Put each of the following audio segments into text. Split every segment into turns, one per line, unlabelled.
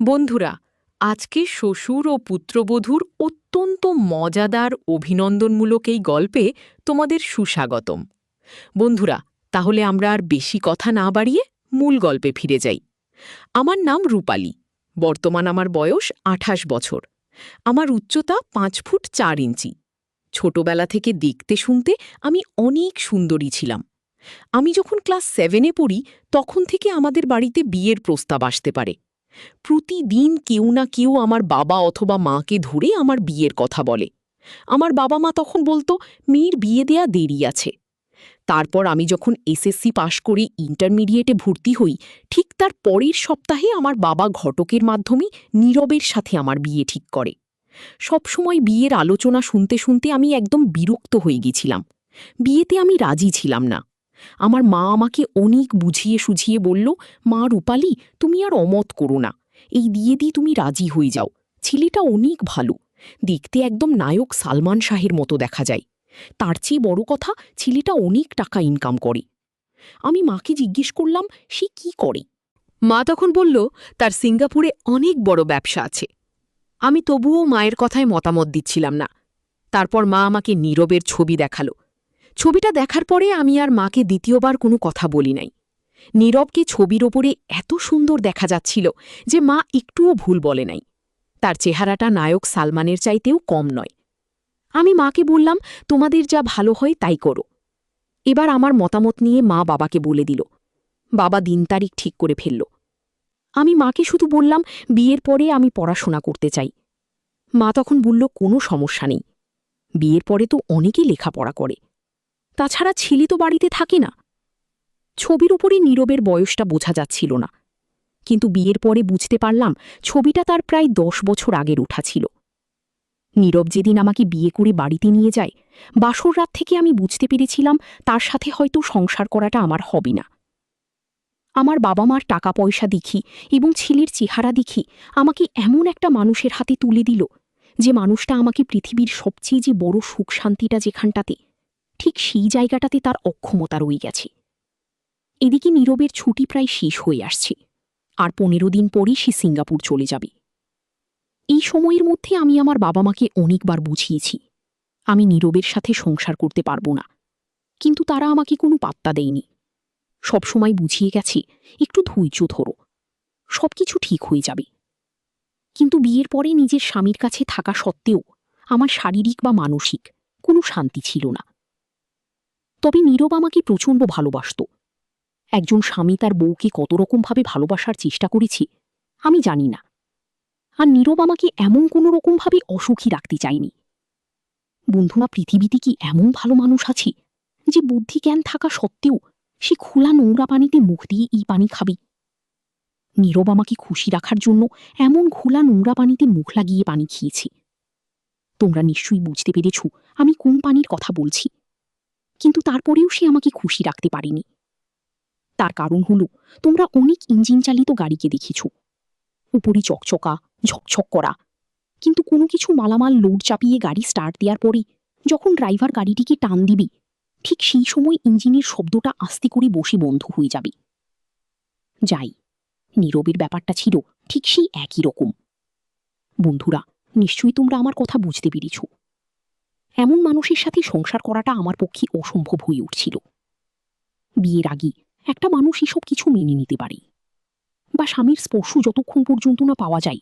বন্ধুরা, আজকে শ্বশুর ও পুত্রবধূর অত্যন্ত মজাদার অভিনন্দনমূলক এই গল্পে তোমাদের সুস্বাগতম। বন্ধুরা, তাহলে আমরা আর বেশি কথা না বাড়িয়ে মূল গল্পে ফিরে যাই। আমার নাম রূপালী। বর্তমান আমার বয়স ২৮ বছর। আমার উচ্চতা ৫ ফুট ৪ ইঞ্চি। ছোটবেলা থেকে দেখতে শুনতে আমি অনেক সুন্দরী ছিলাম। আমি যখন ক্লাস 7-এ পড়ি তখন থেকে আমাদের বাড়িতে বিয়ের প্রস্তাব আসতে পারে। প্রতিদিন কেউ না কেউ আমার বাবা অথবা মাকে ধরে আমার বিয়ের কথা বলে। আমার বাবা মা তখন বলতো মেয়ের বিয়ে দেয়া দেরি আছে। তারপর আমি যখন এসএসসি পাশ করে ইন্টারমিডিয়েটে ভর্তি হই, ঠিক তার পরের সপ্তাহে আমার বাবা ঘটকের মাধ্যমে নীরবের সাথে আমার বিয়ে ঠিক করে। সবসময় বিয়ের আলোচনা শুনতে শুনতে আমি একদম বিরক্ত হয়ে গেছিলাম। বিয়েতে আমি রাজি ছিলাম না। আমার মা আমাকে অনেক বুঝিয়ে সুঝিয়ে বলল, মা রূপালী, তুমি আর অমত করো না, এই বিয়ে দিয়ে তুমি রাজি হয়ে যাও। ছেলেটা অনেক ভালো, দেখতে একদম নায়ক সালমান শাহের মতো দেখা যায়। তার চেয়ে বড় কথা, ছেলেটা অনেক টাকা ইনকাম করে। আমি মাকে জিজ্ঞেস করলাম সে কি করে। মা তখন বলল তার সিঙ্গাপুরে অনেক বড় ব্যবসা আছে। আমি তবুও মায়ের কথায় মতামত দিচ্ছিলাম না। তারপর মা আমাকে নীরবের ছবি দেখালো। ছবিটা দেখার পরে আমি আর মাকে দ্বিতীয়বার কোনো কথা বলি নাই। নীরবকে ছবির ওপরে এত সুন্দর দেখা যাচ্ছিল যে মা একটুও ভুল বলে নাই। তার চেহারাটা নায়ক সালমানের চাইতেও কম নয়। আমি মাকে বললাম, তোমাদের যা ভালো হয় তাই করো। এবার আমার মতামত নিয়ে মা বাবাকে বলে দিল। বাবা দিন তারিখ ঠিক করে ফেলল। আমি মাকে শুধু বললাম বিয়ের পরে আমি পড়াশোনা করতে চাই। মা তখন বলল কোনো সমস্যা নেই, বিয়ের পরে তো অনেকেই লেখাপড়া করে, তাছাড়া ছেলে তো বাড়িতে থাকে না। ছবির উপরে নীরবের বয়সটা বোঝা যাচ্ছিল না, কিন্তু বিয়ের পরে বুঝতে পারলাম ছবিটা তার প্রায় 10 বছর আগের উঠা ছিল। নীরব যেদিন আমাকে বিয়ে করে বাড়িতে নিয়ে যায়, বাসর রাত থেকে আমি বুঝতে পেরেছিলাম তার সাথে হয়তো সংসার করাটা আমার হবে না। আমার বাবা মার টাকা পয়সা দেখি এবং ছেলের চেহারা দেখি আমাকে এমন একটা মানুষের হাতে তুলে দিল, যে মানুষটা আমাকে পৃথিবীর সবচেয়ে যে বড় সুখ শান্তিটা যেখানটাতে, ঠিক সেই জায়গাটাতে তার অক্ষমতা রয়ে গেছে। এদিকে নীরবের ছুটি প্রায় শেষ হয়ে আসছে, আর 15 দিন পরই সে সিঙ্গাপুর চলে যাবে। এই সময়ের মধ্যে আমি আমার বাবা মাকে অনেকবার বুঝিয়েছি আমি নীরবের সাথে সংসার করতে পারবো না, কিন্তু তারা আমাকে কোনো পাত্তা দেয়নি। সবসময় বুঝিয়ে গেছে একটু ধৈর্য ধরো, সবকিছু ঠিক হয়ে যাবে। কিন্তু বিয়ের পরে নিজের স্বামীর কাছে থাকা সত্ত্বেও আমার শারীরিক বা মানসিক কোনো শান্তি ছিল না। তবে নীরব আমাকে প্রচণ্ড ভালোবাসত। একজন স্বামী তার বউকে কত রকমভাবে ভালোবাসার চেষ্টা করেছে আমি জানি না। আর নীরব আমাকে এমন কোনো রকমভাবে অসুখী রাখতে চায়নি। বন্ধুরা, পৃথিবীতে কি এমন ভালো মানুষ আছে যে বুদ্ধি জ্ঞান থাকা সত্ত্বেও সে খোলা নোংরা পানিতে মুখ দিয়ে এই পানি খাবে? নীরব আমাকে খুশি রাখার জন্য এমন খোলা নোংরা পানিতে মুখ লাগিয়ে পানি খেয়েছে। তোমরা নিশ্চয়ই বুঝতে পেরেছ আমি কোন পানির কথা বলছি। কিন্তু তারপরেও সে আমাকে খুশি রাখতে পারেনি। তার কারণ হলো, তোমরা অনেক ইঞ্জিন চালিত গাড়িকে দেখেছ, উপরে চকচকা ঝকঝক করা, কিন্তু কোনো কিছু মালামাল লোড চাপিয়ে গাড়ি স্টার্ট দেওয়ার পরে যখন ড্রাইভার গাড়িটিকে টান দিবে, ঠিক সেই সময় ইঞ্জিনের শব্দটা আস্তে করে বসে বন্ধ হয়ে যাবে। যাই, নীরবের ব্যাপারটা ছিল ঠিক সেই একই রকম। বন্ধুরা, নিশ্চয়ই তোমরা আমার কথা বুঝতে পেরেছ। এমন মানুষের সাথে সংসার করাটা আমার পক্ষে অসম্ভব হয়ে উঠছিল। বিয়ের আগে একটা মানুষ এসব কিছু মেনে নিতে পারে, বা স্বামীর স্পর্শ যতক্ষণ পর্যন্ত না পাওয়া যায়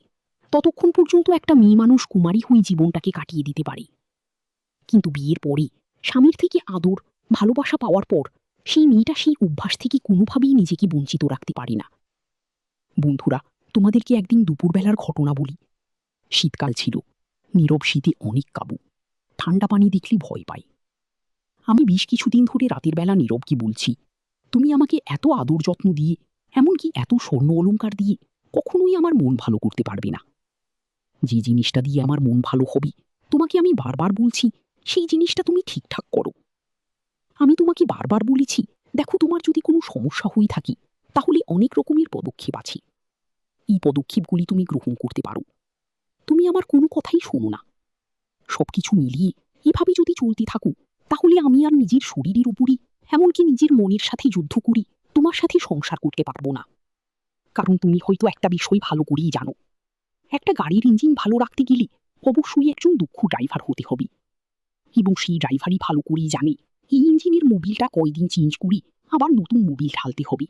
ততক্ষণ পর্যন্ত একটা মেয়ে মানুষ কুমারী হয়ে জীবনটাকে কাটিয়ে দিতে পারে। কিন্তু বিয়ের পরে স্বামীর থেকে আদর ভালোবাসা পাওয়ার পর সেই মেয়েটা সেই অভ্যাস থেকে কোনোভাবেই নিজেকে বঞ্চিত রাখতে পারে না। বন্ধুরা, তোমাদেরকে একদিন দুপুরবেলার ঘটনা বলি। শীতকাল ছিল, নীরব শীতে অনেক কাবু, ঠান্ডা পানি দেখলে ভয় পায়। আমি বেশ কিছুদিন ধরে রাতের বেলা নীরবকে বলছি, তুমি আমাকে এত আদর যত্ন দিয়ে, এমনকি এত স্বর্ণ অলংকার দিয়ে কখনোই আমার মন ভালো করতে পারবে না। যে জিনিসটা দিয়ে আমার মন ভালো হবে, তোমাকে আমি বারবার বলছি সেই জিনিসটা তুমি ঠিকঠাক করো। আমি তোমাকে বারবার বলেছি, দেখো তোমার যদি কোনো সমস্যা হয়ে থাকে তাহলে অনেক রকমের পদক্ষেপ আছে, এই পদক্ষেপগুলি তুমি গ্রহণ করতে পারো। তুমি আমার কোনো কথাই শোনো না। সবকিছু মিলিয়ে এভাবে যদি চলতে থাকো তাহলে আমি আর নিজের শরীরের উপরই, এমনকি নিজের মনের সাথে যুদ্ধ করি তোমার সাথে সংসার করতে পারবো না। কারণ তুমি হয়তো একটা বিষয় ভালো করেই জানো,
একটা গাড়ির ইঞ্জিন ভালো রাখতে গেলে অবশ্যই একজন দক্ষ ড্রাইভার হতে হবে, এবং সেই ড্রাইভারই ভালো করেই জানে এই ইঞ্জিনের মোবিলটা কয়দিন চেঞ্জ করে আবার নতুন মোবিল ঢালতে হবে,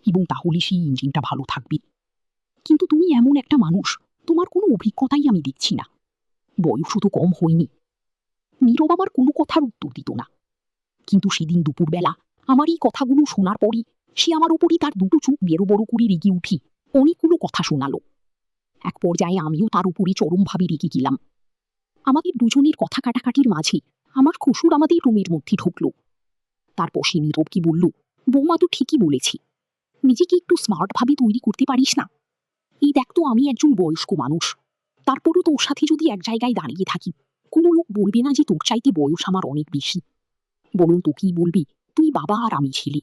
এবং তাহলে সেই ইঞ্জিনটা ভালো থাকবে। কিন্তু তুমি এমন একটা মানুষ, তোমার কোনো অভিজ্ঞতাই আমি দেখছি না, বয়সও তো কম হয়নি। নীরব আমার কোনো কথার উত্তর দিত না, কিন্তু সেদিন দুপুরবেলা আমার এই কথাগুলো শোনার পরই সে আমার উপরই তার দুটো চোখ বেরো বড় করে রেগে উঠি অনেকগুলো কথা শোনালো। এক পর্যায়ে আমিও তার উপরে চরমভাবে রেগে গেলাম। আমাদের দুজনের কথা কাটাকাটির মাঝে আমার শ্বশুর আমাদের রুমের মধ্যে ঢুকলো। তারপর সে নীরবকে বলল, বৌমা তো ঠিকই বলেছি, নিজেকে একটু স্মার্টভাবে তৈরি করতে পারিস না? এই দেখ তো, আমি একজন বয়স্ক মানুষ, তারপরও তোর সাথে যদি এক জায়গায় দাঁড়িয়ে থাকি, কোনো লোক বলবে না যে তোর চাইতে বয়স আমার অনেক বেশি? বলুন তো কি বলবি, তুই বাবা আর আমি ছেলে।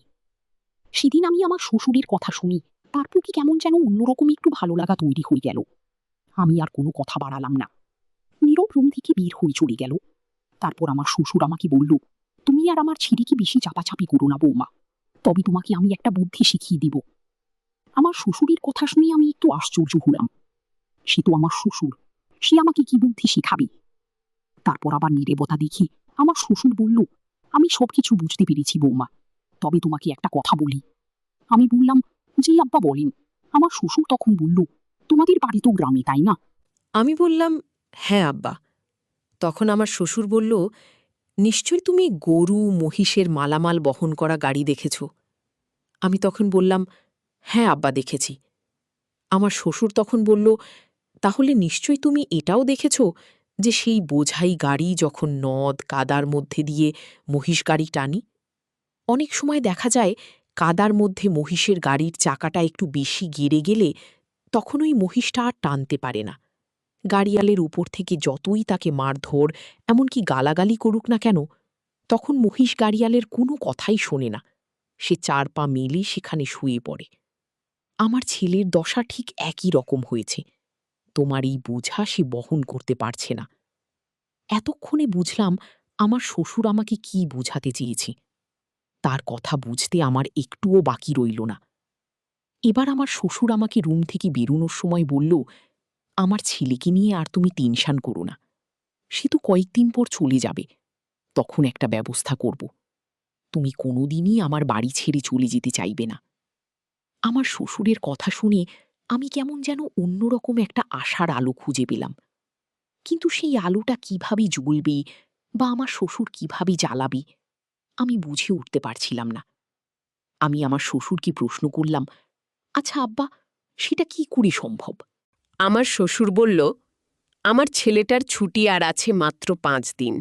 সেদিন আমি আমার শ্বশুরের কথা শুনি, তার প্রতি কেমন যেন অন্যরকম একটু ভালো লাগা তৈরি হয়ে গেল। আমি আর কোনো কথা বাড়ালাম না, নীরব রুম থেকে বের হয়ে চলে গেল। তারপর আমার শ্বশুর আমাকে বলল, তুমি আর আমার ছেলেকে বেশি চাপাচাপি করো না বৌমা, তবে তোমাকে আমি একটা বুদ্ধি শিখিয়ে দিব। আমার শ্বশুরের কথা শুনে আমি একটু আশ্চর্য হলাম। সে তো আমার শ্বশুর, সে আমাকে কি বুদ্ধি শিখাবে? তারপর আবার নীরবতা দেখে আমার শ্বশুর বলল, আমি সবকিছু বুঝতে পেরেছি বৌমা, তবে তোমাকে একটা কথা বলি। আমি বললাম, জি আব্বা বলেন। আমার শ্বশুর তখন বলল, তোমাদের বাড়ি তো গ্রামে, তাই না?
আমি বললাম, হ্যাঁ আব্বা। তখন আমার শ্বশুর বলল, নিশ্চয়ই তুমি গরু মহিষের মালামাল বহন করা গাড়ি দেখেছ। আমি তখন বললাম, হ্যাঁ আব্বা দেখেছি। আমার শ্বশুর তখন বলল, তাহলে নিশ্চয়ই তুমি এটাও দেখেছ যে সেই বোঝাই গাড়ি যখন নদ কাদার মধ্যে দিয়ে মহিষ গাড়ি টানি, অনেক সময় দেখা যায় কাদার মধ্যে মহিষের গাড়ির চাকাটা একটু বেশি গেড়ে গেলে তখন ওই মহিষটা আর টানতে পারে না। গাড়িয়ালের উপর থেকে যতই তাকে মারধর এমনকি গালাগালি করুক না কেন, তখন মহিষ গাড়িয়ালের কোনো কথাই শোনে না, সে 4 পা মেলে সেখানে শুয়ে পড়ে। আমার ছেলের দশা ঠিক একই রকম হয়েছে। তোমার এই বোঝা সে বহন করতে পারছে না। এতক্ষণে বুঝলাম আমার শ্বশুর আমাকে কি বোঝাতে চেয়েছে। তার কথা বুঝতে আমার একটুও বাকি রইল না। এবার আমার শ্বশুর আমাকে রুম থেকে বেরোনোর সময় বলল, আমার ছেলেকে নিয়ে আর তুমি টেনশন করো না, সে তো কয়েকদিন পর চলে যাবে, তখন একটা ব্যবস্থা করব। তুমি কোনোদিনই আমার বাড়ি ছেড়ে চলে যেতে চাইবে না। আমার শ্বশুরের কথা শুনে আমি কেমন যেন অন্যরকম একটা আশার আলো খুঁজে পেলাম, কিন্তু সেই আলোটা কিভাবে জ্বলবে বা আমার শ্বশুর কিভাবে জ্বালাবে আমি বুঝে উঠতে পারছিলাম না। আমি আমার শ্বশুরকে প্রশ্ন করলাম, আচ্ছা আব্বা, সেটা কি করে সম্ভব? আমার শ্বশুর বলল, আমার ছেলেটার ছুটি আর আছে মাত্র 5 দিন।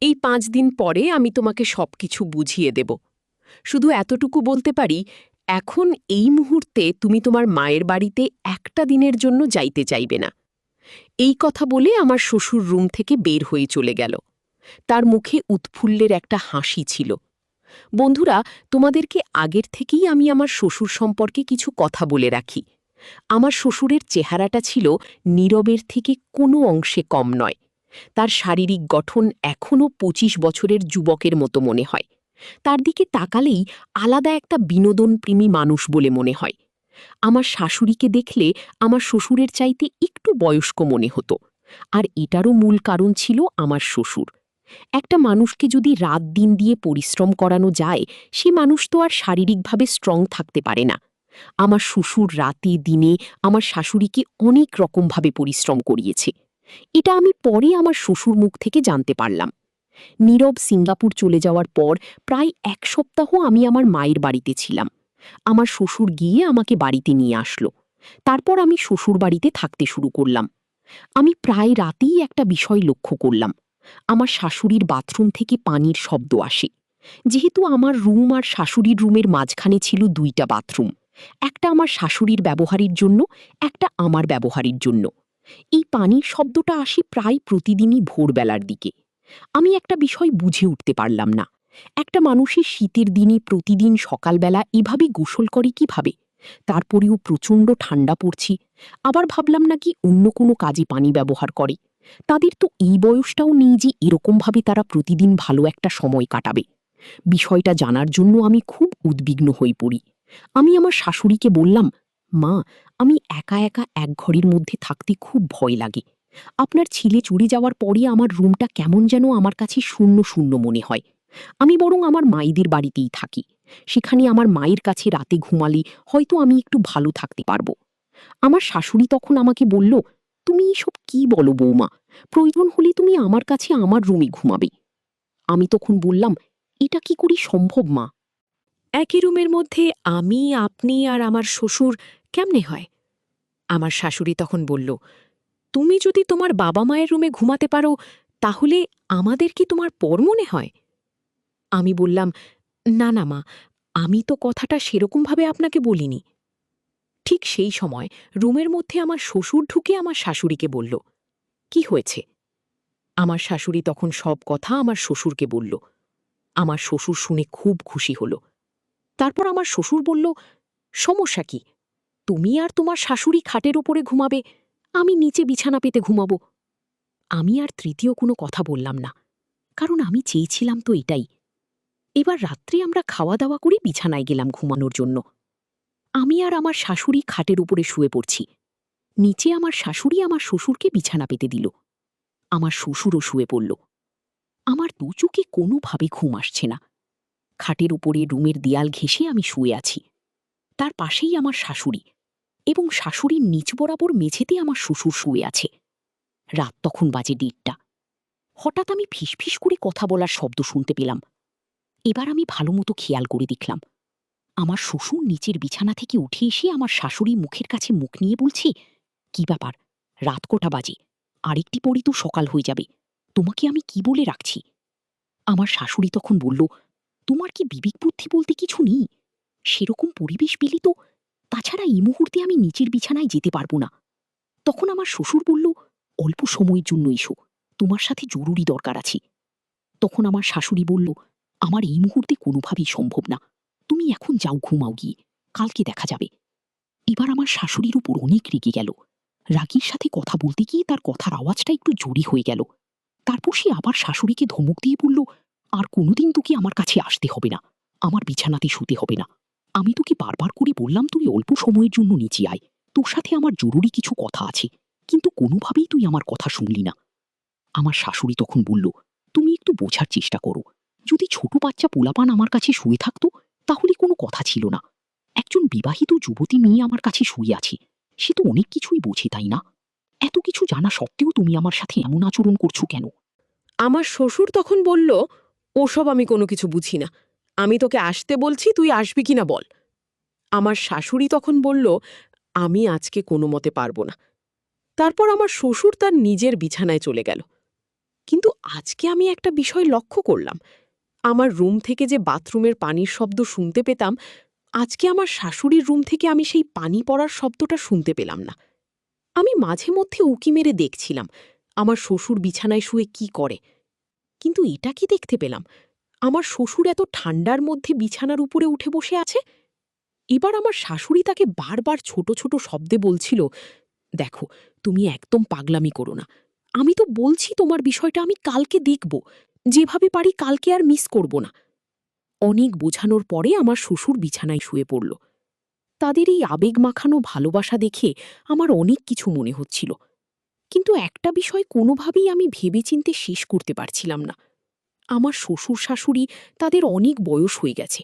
এই 5 দিন পরে আমি তোমাকে সবকিছু বুঝিয়ে দেব। শুধু এতটুকু বলতে পারি, এখন এই মুহূর্তে তুমি তোমার মায়ের বাড়িতে একটা দিনের জন্য যাইতে চাইবে না। এই কথা বলে আমার শ্বশুর রুম থেকে বের হয়ে চলে গেল। তার মুখে উৎফুল্লের একটা হাসি ছিল। বন্ধুরা, তোমাদেরকে আগের থেকেই আমি আমার শ্বশুর সম্পর্কে কিছু কথা বলে রাখি। আমার শ্বশুরের চেহারাটা ছিল নীরবের থেকে কোনো অংশে কম নয়। তার শারীরিক গঠন এখনও 25 বছরের যুবকের মতো মনে হয়। তার দিকে তাকালেই আলাদা একটা বিনোদনপ্রেমী মানুষ বলে মনে হয়। আমার শাশুড়িকে দেখলে আমার শ্বশুরের চাইতে একটু বয়স্ক মনে হতো, আর এটারও মূল কারণ ছিল আমার শ্বশুর। একটা মানুষকে যদি রাত দিন দিয়ে পরিশ্রম করানো যায়, সে মানুষ তো আর শারীরিকভাবে স্ট্রং থাকতে পারে না। আমার শ্বশুর রাতে দিনে আমার শাশুড়িকে অনেক রকমভাবে পরিশ্রম করিয়েছে। এটা আমি পরে আমার শ্বশুর মুখ থেকে জানতে পারলাম। নীরব সিঙ্গাপুর চলে যাওয়ার পর প্রায় 1 সপ্তাহ আমি আমার মায়ের বাড়িতে ছিলাম। আমার শ্বশুর গিয়ে আমাকে বাড়িতে নিয়ে আসলো। তারপর আমি শ্বশুর বাড়িতে থাকতে শুরু করলাম। আমি প্রায় রাতেই একটা বিষয় লক্ষ্য করলাম। আমার শাশুড়ির বাথরুম থেকে পানির শব্দ আসে। যেহেতু আমার রুম আর শাশুড়ির রুমের মাঝখানে ছিল 2টা বাথরুম, একটা আমার শাশুড়ির ব্যবহারের জন্য, একটা আমার ব্যবহারের জন্য। এই পানির শব্দটা আসে প্রায় প্রতিদিনই ভোরবেলার দিকে। আমি একটা বিষয় বুঝে উঠতে পারলাম না, একটা মানুষের শীতের দিনে প্রতিদিন সকালবেলা এভাবে গোসল করে কিভাবে? তারপরেও প্রচণ্ড ঠান্ডা পড়ছে। আবার ভাবলাম নাকি অন্য কোনো কাজে পানি ব্যবহার করে। তাদের তো এই বয়সটাও নেই যে এরকমভাবে তারা প্রতিদিন ভালো একটা সময় কাটাবে। বিষয়টা জানার জন্য আমি খুব উদ্বিগ্ন হয়ে পড়ি। আমি আমার শাশুড়িকে বললাম, মা,
আমি একা একা এক ঘরের মধ্যে থাকতে খুব ভয় লাগে। আপনার ছেলে চলে যাওয়ার পরে আমার রুমটা কেমন যেন আমার কাছে শূন্য শূন্য মনে হয়। আমি বরং আমার মায়েদের বাড়িতেই থাকি। সেখানে আমার মায়ের কাছে রাতে ঘুমালে হয়তো আমি একটু ভালো থাকতে পারবো। আমার শাশুড়ি তখন আমাকে বলল, তুমি এসব কি বলো বৌমা? প্রয়োজন হলে তুমি আমার কাছে আমার রুমে ঘুমাবে। আমি তখন বললাম, এটা কি করে সম্ভব মা?
একই রুমের মধ্যে আমি, আপনি আর আমার শ্বশুর কেমনে হয়? আমার শাশুড়ি তখন বলল, তুমি যদি তোমার বাবা মায়ের রুমে ঘুমাতে পারো, তাহলে আমাদের কি তোমার পর মনে হয়? আমি বললাম, না না মা, আমি তো কথাটা সেরকমভাবে আপনাকে বলিনি। ঠিক সেই সময় রুমের মধ্যে আমার শ্বশুর ঢুকে আমার শাশুড়িকে বলল, কি হয়েছে? আমার শাশুড়ি তখন সব কথা আমার শ্বশুরকে বলল। আমার শ্বশুর শুনে খুব খুশি হল। তারপর আমার শ্বশুর বলল, সমস্যা কি? তুমি আর তোমার শাশুড়ি খাটের ওপরে ঘুমাবে, আমি নিচে বিছানা পেতে ঘুমাবো। আমি আর তৃতীয় কোনো কথা বললাম না, কারণ আমি চেয়েছিলাম তো এটাই। এবার রাত্রে আমরা খাওয়া দাওয়া করে বিছানায় গেলাম ঘুমানোর জন্য। আমি আর আমার শাশুড়ি খাটের উপরে শুয়ে পড়ছি। নিচে আমার শাশুড়ি আমার শ্বশুরকে বিছানা পেতে দিল। আমার শ্বশুরও শুয়ে পড়ল। আমার দু চোখে কোনোভাবে ঘুম আসছে না। খাটের উপরে রুমের দেয়াল ঘেঁষে আমি শুয়ে আছি। তার পাশেই আমার শাশুড়ি, এবং শাশুড়ির নিচ বরাবর মেঝেতে আমার শ্বশুর শুয়ে আছে। রাত তখন বাজে 1:30। হঠাৎ আমি ফিসফিস করে কথা বলার শব্দ শুনতে পেলাম। এবার আমি ভালো মতো খেয়াল করে দেখলাম, আমার শ্বশুর নিচের বিছানা থেকে উঠে এসে আমার শাশুড়ি মুখের কাছে মুখ নিয়ে বলছে, কি ব্যাপার, রাত কটা বাজে? আরেকটি পরই তো সকাল হয়ে যাবে। তোমাকে আমি কি বলে রাখছি? আমার শাশুড়ি তখন বলল, তোমার কি বিবেক বুদ্ধি বলতে কিছু নেই? সেরকম পরিবেশ পেলে তো, তাছাড়া এই মুহূর্তে আমি নিচের বিছানায় যেতে পারবো না। তখন আমার শ্বশুর বলল, অল্প সময়ের জন্য এসো, তোমার সাথে জরুরি দরকার আছে। তখন আমার শাশুড়ি বলল, আমার এই মুহূর্তে কোনোভাবেই সম্ভব না, তুমি এখন যাও, ঘুমাও গিয়ে, কালকে দেখা যাবে। এবার আমার শাশুড়ির উপর অনেক রেগে গেল। রাগের সাথে কথা বলতে গিয়ে তার কথার আওয়াজটা একটু জোরে হয়ে গেল। তারপর সে আবার শাশুড়িকে ধমক দিয়ে বলল, আর কোনোদিন তোকে আমার কাছে আসতে হবে না, আমার বিছানাতে শুতে হবে না। আমি তোকে বারবার করে বললাম তুই অল্প সময়ের জন্য নিচে আয়, তোর সাথে আমার জরুরি কিছু কথা আছে, কিন্তু কোনোভাবেই তুই আমার কথা শুনলি না। আমার শাশুড়ি তখন বলল, তুমি একটু বোঝার চেষ্টা করো, যদি ছোট বাচ্চা পোলাপান আমার কাছে শুয়ে থাকতো তাহলে কোনো কথা ছিল না। একজন বিবাহিত যুবতী মেয়ে আমার কাছে শুয়ে আছে, সে তো অনেক কিছুই বোঝে, তাই না? এত কিছু জানা সত্ত্বেও তুমি আমার সাথে এমন আচরণ করছো কেন? আমার শ্বশুর তখন বলল, ওসব আমি কোনো কিছু বুঝি না, আমি তোকে আসতে বলছি, তুই আসবি কিনা বল। আমার শাশুড়ি তখন বলল, আমি আজকে কোনো মতে পারব না। তারপর আমার শ্বশুর তার নিজের বিছানায় চলে গেল। কিন্তু আজকে আমি একটা বিষয় লক্ষ্য করলাম, আমার রুম থেকে যে বাথরুমের পানির শব্দ শুনতে পেতাম, আজকে আমার শাশুড়ির রুম থেকে আমি সেই পানি পড়ার শব্দটা শুনতে পেলাম না। আমি মাঝে মধ্যে উঁকি মেরে দেখছিলাম আমার শ্বশুর বিছানায় শুয়ে কি করে, কিন্তু এটা কি দেখতে পেলাম, আমার শ্বশুর এত ঠান্ডার মধ্যে বিছানার উপরে উঠে বসে আছে। এবার আমার শাশুড়ি তাকে বারবার ছোট ছোট শব্দে বলছিল, দেখো, তুমি একদম পাগলামি করো না, আমি তো বলছি তোমার বিষয়টা আমি কালকে দেখব, যেভাবে পারি কালকে আর মিস করব না। অনেক বোঝানোর পরে আমার শ্বশুর বিছানায় শুয়ে পড়ল। তাদের এই আবেগ মাখানো ভালোবাসা দেখে আমার অনেক কিছু মনে হচ্ছিল, কিন্তু একটা বিষয় কোনোভাবেই আমি ভেবেচিন্তে শেষ করতে পারছিলাম না। আমার শ্বশুর শাশুড়ি, তাদের অনেক বয়স হয়ে গেছে,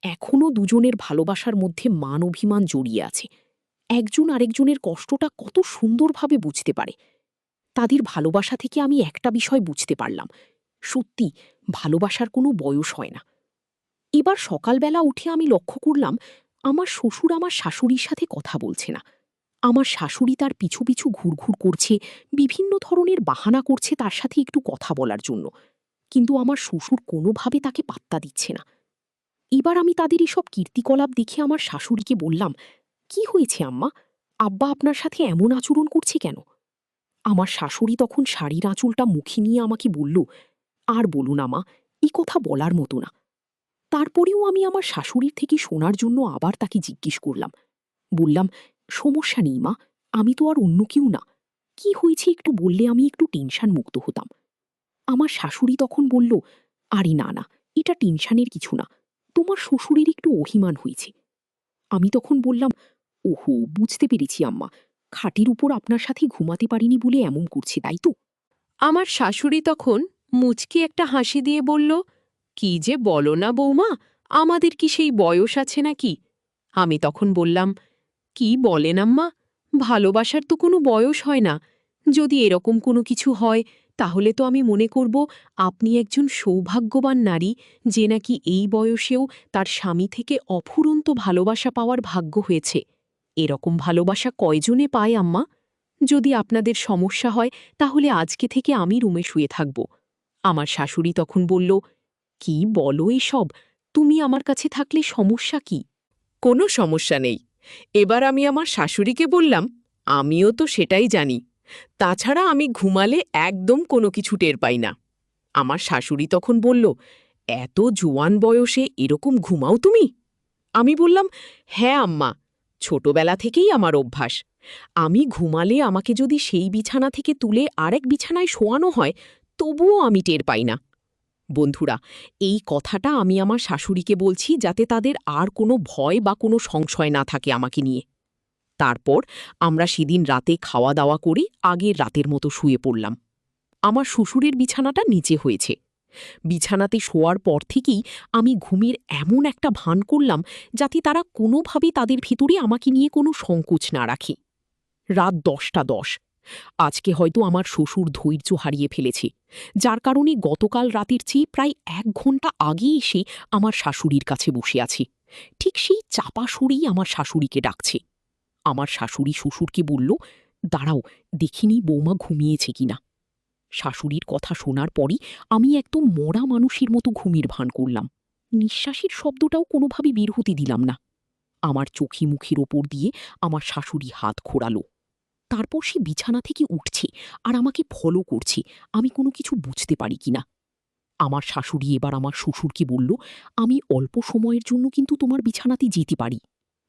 এখনও দুজনের ভালোবাসার মধ্যে মান অভিমান জড়িয়ে আছে। একজন আরেকজনের কষ্টটা কত সুন্দরভাবে বুঝতে পারে। তাদের ভালোবাসা থেকে আমি একটা বিষয় বুঝতে পারলাম, সত্যি ভালোবাসার কোনো বয়স হয় না। এবার সকালবেলা উঠে আমি লক্ষ্য করলাম, আমার শ্বশুর আমার শাশুড়ির সাথে কথা বলছে না। আমার শাশুড়ি তার পিছু পিছু ঘুরঘুর করছে, বিভিন্ন ধরনের বাহানা করছে তার সাথে একটু কথা বলার জন্য, কিন্তু আমার শ্বশুর কোনোভাবে তাকে পাত্তা দিচ্ছে না। এবার আমি তাদের এসব কীর্তিকলাপ দেখে আমার শাশুড়িকে বললাম, কি হয়েছে আম্মা, আব্বা আপনার সাথে এমন আচরণ করছে কেন? আমার শাশুড়ি তখন শাড়ির আঁচলটা মুখে নিয়ে আমাকে বলল, আর বলুন আমা, এই কথা বলার মতো না। তারপরেও আমি আমার শাশুড়ির থেকে শোনার জন্য আবার তাকে জিজ্ঞেস করলাম। বললাম, সমস্যা নেই মা, আমি তো আর অন্য কেউ না, কি হয়েছে একটু বললে আমি একটু টেনশন মুক্ত হতাম। আমার শাশুড়ি তখন বলল, আরে না না, এটা টেনশনের কিছু না, তোমার শ্বশুরের একটু অভিমান হয়েছে। আমি তখন বললাম,
ওহো, বুঝতে পেরেছি আম্মা। খাটের উপর আপনার সাথে ঘুমাতে পারিনি বলে এমন করছে, তাই তো?
আমার শাশুড়ি তখন মুচকি একটা হাসি দিয়ে বলল, কি যে বলো না বৌমা, আমাদের কি সেই বয়স আছে নাকি? আমি তখন বললাম, কি বলেন আম্মা, ভালোবাসার তো কোনো বয়স হয় না। যদি এরকম কোনো কিছু হয় তাহলে তো আমি মনে করব আপনি একজন সৌভাগ্যবান নারী, যে নাকি এই বয়সেও তার স্বামী থেকে অফুরন্ত ভালোবাসা পাওয়ার ভাগ্য হয়েছে। এরকম ভালোবাসা কয়জনে পায় আম্মা? যদি আপনাদের সমস্যা হয় তাহলে আজকে থেকে আমি রুমে শুয়ে থাকব। আমার শাশুড়ি তখন বলল, কি বলো এসব, তুমি আমার কাছে থাকলে সমস্যা কি? কোনো সমস্যা নেই। এবার আমি আমার শাশুড়িকে বললাম, আমিও তো সেটাই জানি। তাছাড়া আমি ঘুমালে একদম কোনো কিছু টের পাই না। আমার শাশুড়ি তখন বলল, এত জোয়ান বয়সে এরকম ঘুমাও তুমি? আমি বললাম, হ্যাঁ আম্মা, ছোটবেলা থেকেই আমার অভ্যাস। আমি ঘুমালে আমাকে যদি সেই বিছানা থেকে তুলে আরেক বিছানায় শোয়ানো হয়, তবুও আমি টের পাই না। বন্ধুরা, এই কথাটা আমি আমার শাশুড়িকে বলছি যাতে তাদের আর কোনো ভয় বা কোনো সংশয় না থাকে আমাকে নিয়ে। তারপর আমরা সেদিন রাতে খাওয়া দাওয়া করে আগের রাতের মতো শুয়ে পড়লাম। আমার শ্বশুরের বিছানাটা নিচে হয়েছে। বিছানাতে শোয়ার পর থেকেই আমি ঘুমের এমন একটা ভান করলাম যাতে তারা কোনোভাবে তাদের ভিতরে আমাকে নিয়ে কোনো সংকোচ না রাখে। রাত 10টা 10। আজকে হয়তো আমার শ্বশুর ধৈর্য হারিয়ে ফেলেছে, যার কারণে গতকাল রাতের চেয়ে প্রায় 1 ঘন্টা আগে এসে আমার শাশুড়ির কাছে বসে আছে। ঠিক সেই চাপা সুরেই আমার শাশুড়িকে ডাকছে। আমার শাশুড়ি শ্বশুরকে বলল, দাঁড়াও, দেখিনি বৌমা ঘুমিয়েছে কিনা। শাশুড়ির কথা শোনার পরই আমি একদম মরা মানুষের মতো ঘুমের ভান করলাম। নিঃশ্বাসের শব্দটাও কোনোভাবে বের হতে দিলাম না। আমার চোখে মুখের ওপর দিয়ে আমার শাশুড়ি হাত ঘোরালো। তারপর সে বিছানা থেকে উঠছে আর আমাকে ফলো করছে, আমি কোনো কিছু বুঝতে পারি কিনা। আমার শাশুড়ি এবার আমার শ্বশুরকে বলল, আমি অল্প সময়ের জন্য কিন্তু তোমার বিছানাতে যেতে পারি।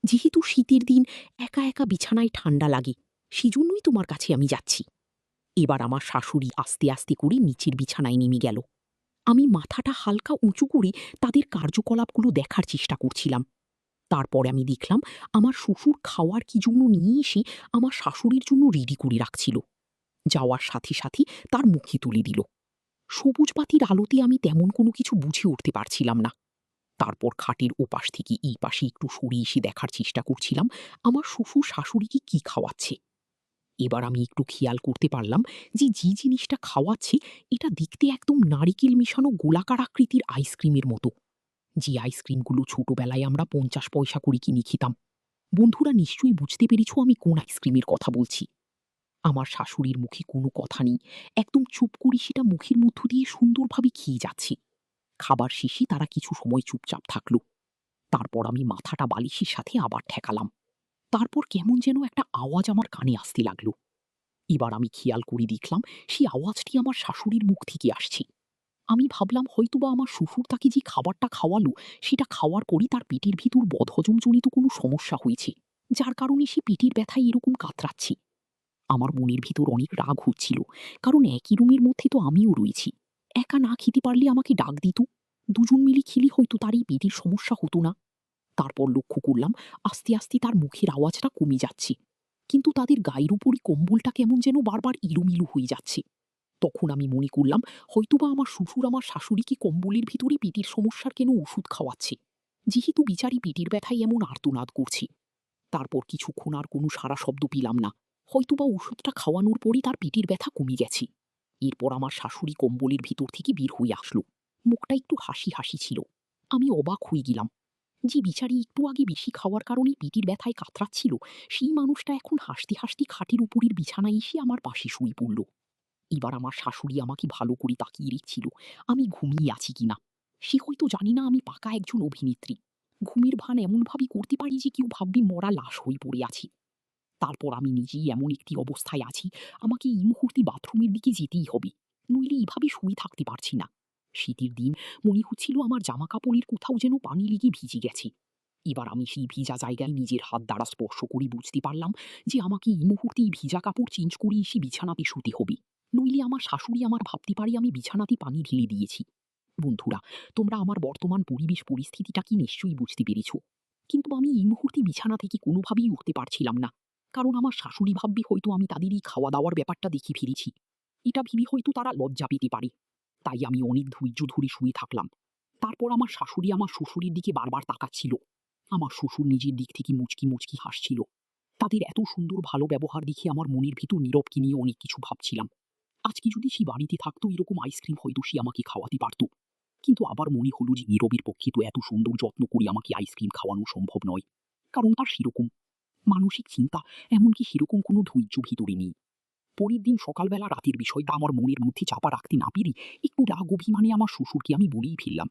যেহেতু শীতের দিন একা একা বিছানায় ঠান্ডা লাগে, সেজন্যই তোমার কাছে আমি যাচ্ছি। এবার আমার শাশুড়ি আস্তে আস্তে করে নিচের বিছানায় নেমে গেল। আমি মাথাটা হালকা উঁচু করে তাদের কার্যকলাপগুলো দেখার চেষ্টা করছিলাম। তারপর আমি দেখলাম আমার শ্বশুর খাওয়ার কি জন্য নিয়ে এসে আমার শাশুড়ির জন্য রেডি করে রাখছিল। যাওয়ার সাথে সাথে তার মুখে তুলে দিল। সবুজ বাতির আলোতে আমি তেমন কোনো কিছু বুঝে উঠতে পারছিলাম না। তারপর খাটের ওপাশ থেকে এই পাশে একটু সরে এসে দেখার চেষ্টা করছিলাম আমার শ্বশুর শাশুড়িকে কি খাওয়াচ্ছে। এবার আমি একটু খেয়াল করতে পারলাম যে যে জিনিসটা খাওয়াচ্ছে এটা দেখতে একদম নারিকেল মেশানো গোলাকার আকৃতির আইসক্রিমের মতো। যে আইসক্রিমগুলো ছোটবেলায় আমরা 50 পয়সা করে কিনে খেতাম। বন্ধুরা, নিশ্চয়ই বুঝতে পেরেছ আমি কোন আইসক্রিমের কথা বলছি। আমার শাশুড়ির মুখে কোনো কথা নেই, একদম চুপ করে সেটা মুখের মধ্য দিয়ে সুন্দরভাবে খেয়ে যাচ্ছে। খাবার শেষে তারা কিছু সময় চুপচাপ থাকলো। তারপর আমি মাথাটা বালিশের সাথে আবার ঠেকালাম। তারপর কেমন যেন একটা আওয়াজ আমার কানে আসতে লাগলো। এবার আমি খেয়াল করে দেখলাম সেই আওয়াজটি আমার শাশুড়ির মুখ থেকে আসছে। আমি ভাবলাম হয়তোবা আমার শ্বশুর তাকে যে খাবারটা খাওয়ালো সেটা খাওয়ার পরই তার পেটের ভিতর বদহজমজনিত কোনো সমস্যা হয়েছে, যার কারণে সে পেটের ব্যথায় এরকম কাতরাচ্ছে। আমার মনের ভিতর অনেক রাগ হচ্ছিল, কারণ একই রুমের মধ্যে তো আমিও রয়েছি। একা না খেতে পারলে আমাকে ডাক দিত, দুজন মিলে খেলে হয়তো তার এই পেটের সমস্যা হতো না। তারপর লক্ষ্য করলাম আস্তে আস্তে তার মুখের আওয়াজটা কমে যাচ্ছে, কিন্তু তাদের গায়ের উপরই কম্বলটা কেমন যেন বারবার ইলুমিলু হয়ে যাচ্ছে। তখন আমি মনে করলাম হয়তোবা আমার শ্বশুর আমার শাশুড়িকে কম্বলের ভিতরে পেটের সমস্যার কেন ওষুধ খাওয়াচ্ছে, যেহেতু বিচারি পেটের ব্যথায় এমন আর্তনাদ করছে। তারপর কিছুক্ষণ আর কোনো সারা শব্দ পেলাম না। হয়তোবা ওষুধটা খাওয়ানোর পরই তার পেটের ব্যথা কমে গেছে। এরপর আমার শাশুড়ি কম্বলের ভিতর থেকে বের হয়ে আসলো। মুখটা একটু হাসি হাসি ছিল। আমি অবাক হয়ে গেলাম। যে বিচারি একটু আগে বেশি খাওয়ার কারণে পেটের ব্যথায় কাতরাচ্ছিল, সেই মানুষটা এখন হাসতে হাসতে খাটের উপরের বিছানায় এসে আমার পাশে শুয়ে পড়ল। এবার আমার শাশুড়ি আমাকে ভালো করে তাকিয়ে রেখছিল আমি ঘুমিয়ে আছি কিনা। সে হয়তো জানি না আমি পাকা একজন অভিনেত্রী। ঘুমের ভান এমনভাবে করতে পারি যে কেউ ভাববে মরা লাশ হয়ে পড়ে আছি। তারপর আমি নিজেই এমন একটি অবস্থায় আছি, আমাকে এই মুহূর্তে বাথরুমের দিকে যেতেই হবে, নইলে এভাবে শুয়ে থাকতে পারছি না। শীতের দিন, মনে হচ্ছিল আমার জামা কাপড়ের কোথাও যেন পানি লেগে ভিজে গেছে। এবার আমি সেই ভিজা জায়গায় নিজের হাত দ্বারা স্পর্শ করে বুঝতে পারলাম যে আমাকে এই মুহূর্তে এই ভিজা কাপড় চেঞ্জ করে এসে বিছানাতে শুতে হবে, নইলে আমার শাশুড়ি আমার ভাবতে পারে আমি বিছানাতে পানি ঢেলে দিয়েছি। বন্ধুরা, তোমরা আমার বর্তমান পরিবেশ পরিস্থিতিটা কি নিশ্চয়ই বুঝতে পেরেছ।
কিন্তু আমি এই মুহূর্তে বিছানা থেকে কোনোভাবেই উঠতে পারছিলাম না, কারণ আমার শাশুড়ি ভাববে হয়তো আমি তাদের এই খাওয়া দাওয়ার ব্যাপারটা দেখে ফিরেছি। এটা ভেবে হয়তো তারা লজ্জা পেতে পারে। তাই আমি অনেক ধৈর্য ধরে শুয়ে থাকলাম। তারপর আমার শাশুড়ি আমার শ্বশুরের দিকে বারবার তাকাচ্ছিল। আমার শ্বশুর নিজের দিক থেকে মুচকি মুচকি হাসছিল। তাদের এত সুন্দর ভালো ব্যবহার দেখে আমার মনের ভিতর নীরবকে নিয়ে অনেক কিছু ভাবছিলাম। আজকে যদি সে বাড়িতে থাকতো এরকম আইসক্রিম হয়তো সে আমাকে খাওয়াতে পারত। কিন্তু আবার মনে হলো যে নীরবের পক্ষে তো এত সুন্দর যত্ন করে আমাকে আইসক্রিম খাওয়ানো সম্ভব নয়, কারণ তার সেরকম মানসিক চিন্তা, এমনকি সেরকম কোনো ধৈর্য ভিতরে নেই। পরের দিন সকালবেলা রাতের বিষয়টা আমার মনের মধ্যে চাপা রাখতে না পেরে একটু রাগ অভিমানে আমার শ্বশুরকে আমি বলেই ফেললাম।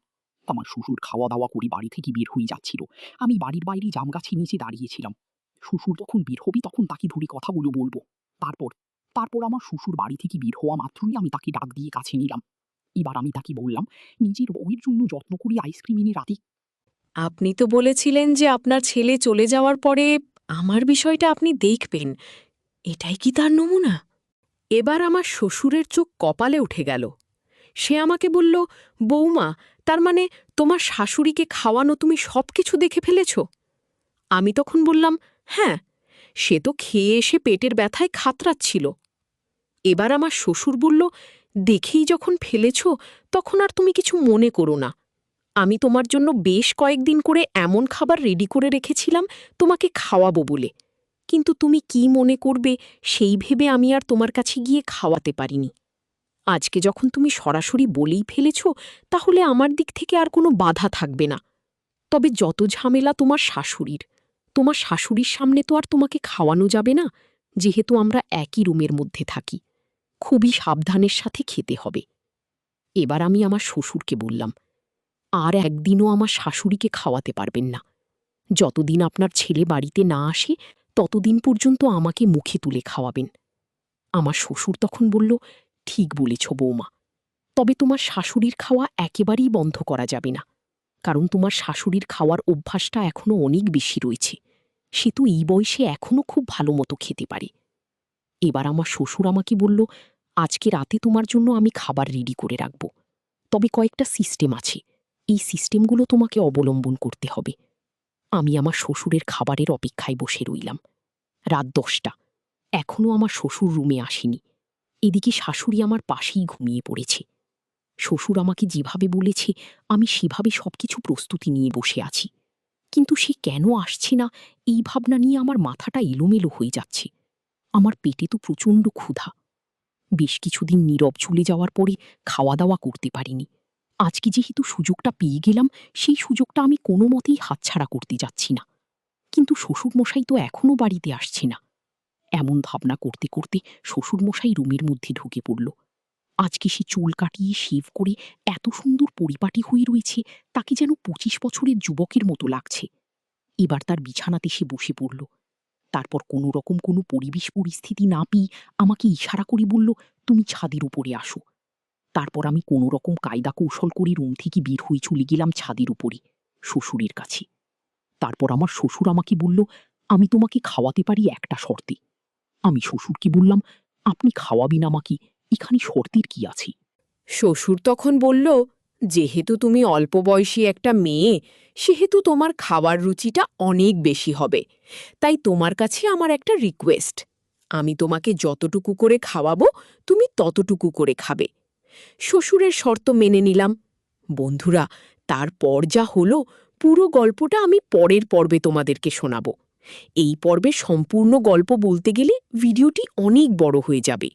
আমার শ্বশুর খাওয়া দাওয়া করে বাড়ি থেকে বের হয়ে যাচ্ছিল। আমি বাড়ির বাইরে জাম গাছের নিচে দাঁড়িয়েছিলাম। শ্বশুর যখন বের হবে তখন তাকে ধরে কথাগুলো বলবো। তারপর তারপর আমার শ্বশুর বাড়ি থেকে বের হওয়া মাত্রই আমি তাকে ডাক দিয়ে কাছে নিলাম। এবার আমি তাকে বললাম, নিজের বউয়ের জন্য যত্ন করে আইসক্রিম এনে রাতে।
আপনি তো বলেছিলেন যে আপনার ছেলে চলে যাওয়ার পরে আমার বিষয়টা আপনি দেখবেন। এটাই কি তার নমুনা? এবার আমার শ্বশুরের চোখ কপালে উঠে গেল। সে আমাকে বলল, বৌমা, তার মানে তোমার শাশুড়িকে খাওয়ানো তুমি সবকিছু দেখে ফেলেছ? আমি তখন বললাম, হ্যাঁ, সে তো খেয়ে এসে পেটের ব্যথায় খাতরাচ্ছিল। এবার আমার শ্বশুর বলল, দেখেই যখন ফেলেছ তখন আর তুমি কিছু মনে করো না। আমি তোমার জন্য বেশ কয়েকদিন করে এমন খাবার রেডি করে রেখেছিলাম তোমাকে খাওয়াবো বলে, কিন্তু তুমি কি মনে করবে সেই ভেবে আমি আর তোমার কাছে গিয়ে খাওয়াতে পারিনি। আজকে যখন তুমি সরাসরি বলেই ফেলেছ, তাহলে আমার দিক থেকে আর কোনো বাধা থাকবে না। তবে যত ঝামেলা তোমার শাশুড়ির, তোমার শাশুড়ির সামনে তো আর তোমাকে খাওয়ানো যাবে না, যেহেতু আমরা একই রুমের মধ্যে থাকি। খুবই সাবধানের সাথে খেতে হবে। এবার আমি আমার শ্বশুরকে বললাম, আর একদিনও আমার শাশুড়িকে খাওয়াতে পারবেন না। যতদিন আপনার ছেলে বাড়িতে না আসে ততদিন পর্যন্ত আমাকে মুখে তুলে খাওয়াবেন। আমার শ্বশুর তখন বলল, ঠিক বলেছ বৌমা, তবে তোমার শাশুড়ির খাওয়া একেবারেই বন্ধ করা যাবে না, কারণ তোমার শাশুড়ির খাওয়ার অভ্যাসটা এখনও অনেক বেশি রয়েছে। সে তো এই বয়সে এখনও খুব ভালো মতো খেতে পারে। এবার আমার শ্বশুর আমাকে বলল, আজকে রাতে তোমার জন্য আমি খাবার রেডি করে রাখব, তবে কয়েকটা সিস্টেম আছে, এই সিস্টেমগুলো তোমাকে অবলম্বন করতে হবে। আমি আমার শ্বশুরের খাবারের অপেক্ষায় বসে রইলাম। রাত 10টা, এখনও আমার শ্বশুর রুমে আসেনি। এদিকে শাশুড়ি আমার পাশেই ঘুমিয়ে পড়েছে। শ্বশুর আমাকে যেভাবে বলেছে আমি সেভাবে সবকিছু প্রস্তুতি নিয়ে বসে আছি, কিন্তু সে কেন আসছে না এই ভাবনা নিয়ে আমার মাথাটা এলোমেলো হয়ে যাচ্ছে। আমার পেটে তো প্রচণ্ড ক্ষুধা। বেশ কিছুদিন নীরব চলে যাওয়ার পরে খাওয়া দাওয়া করতে পারিনি। আজকে যেহেতু সুযোগটা পেয়ে গেলাম, সেই সুযোগটা আমি কোনো মতেই হাতছাড়া করতে যাচ্ছি না। কিন্তু শ্বশুরমশাই তো এখনও বাড়িতে আসছে না। এমন ভাবনা করতে করতে শ্বশুরমশাই রুমের মধ্যে ঢুকে পড়ল। আজকে সে চুল কাটিয়ে শেভ করে এত সুন্দর পরিপাটি হয়ে রয়েছে, তাকে যেন 25 বছরের যুবকের মতো লাগছে। এবার তার বিছানাতে সে বসে পড়ল। তারপর কোনো রকম কোনো পরিবেশ পরিস্থিতি না পেয়ে আমাকে ইশারা করে বলল, তুমি ছাদের উপরে আসো। তারপর আমি কোনো রকম কায়দা কৌশল করে রুম থেকে বের হয়ে চলে গেলাম ছাদের উপরে, শ্বশুরের কাছে। তারপর আমার শ্বশুর আমাকে বলল, আমি তোমাকে খাওয়াতে পারি একটা শর্তে। আমি শ্বশুরকে বললাম, আপনি খাওয়াবেন আমাকে, এখানে শর্তের কি আছে? শ্বশুর তখন বলল, যেহেতু তুমি অল্প বয়সী একটা মেয়ে, সেহেতু তোমার খাওয়ার রুচিটা অনেক বেশি হবে, তাই তোমার কাছে আমার একটা রিকোয়েস্ট। আমি তোমাকে যতটুকু করে খাওয়াবো তুমি ততটুকু করে খাবে। শ্বশুরের শর্ত মেনে নিলাম। বন্ধুরা, তারপর যা হলো পুরো গল্পটা আমি পরের পর্বে তোমাদেরকে শোনাব। এই পর্বে সম্পূর্ণ গল্প বলতে গেলে ভিডিওটি অনেক বড় হয়ে যাবে।